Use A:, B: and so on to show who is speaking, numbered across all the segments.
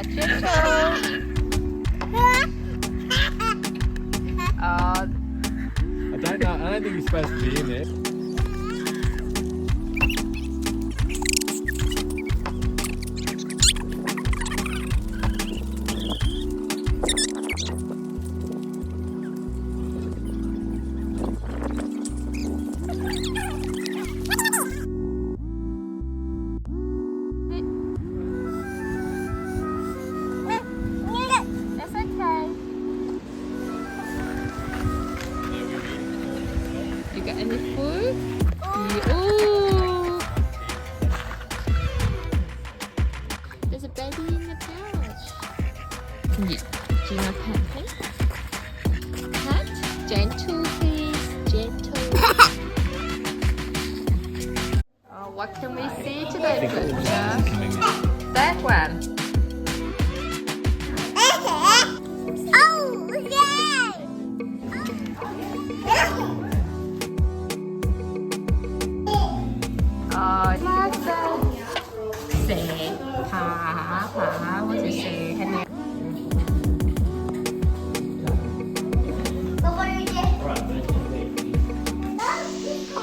A: gentle.
B: I don't know. I don't think he's supposed to be in it.
A: That's okay. You got any food? Ooh. There's a baby in the pouch. Do you know pet, please? Pet? Gentle, please. Gentle. Oh, what can we see today, Fletcher? That one. Oh, love that. Say, pa, what you say? Henry.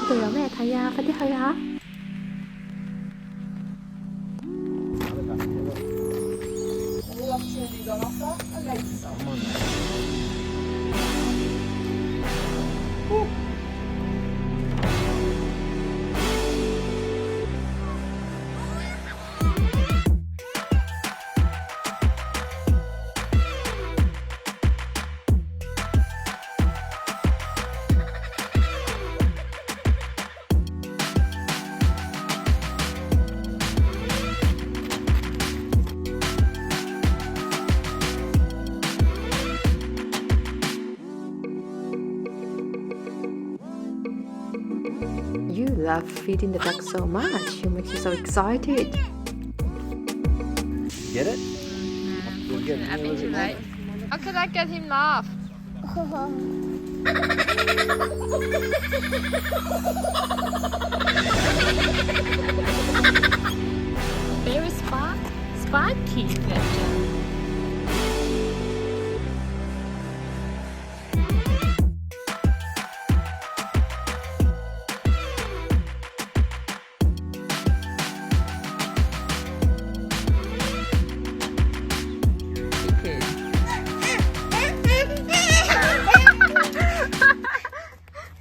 A: 그래요, 매 다야, 빨리 하야. You love feeding the duck so much. You make you so excited.
B: Get it? You'll get
A: A bit too late. How can I get him laugh? Very spiky, Fletcher.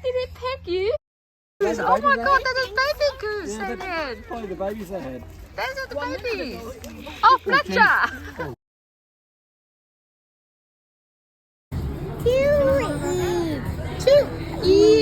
A: Did it peck you?
B: There's a
A: Oh
B: baby
A: my
B: there.
A: god, there's a baby goose
B: Yeah,
A: in
B: that's
A: it.
B: probably the baby's ahead.
A: Those are the babies. Oh, Fletcher. To eat.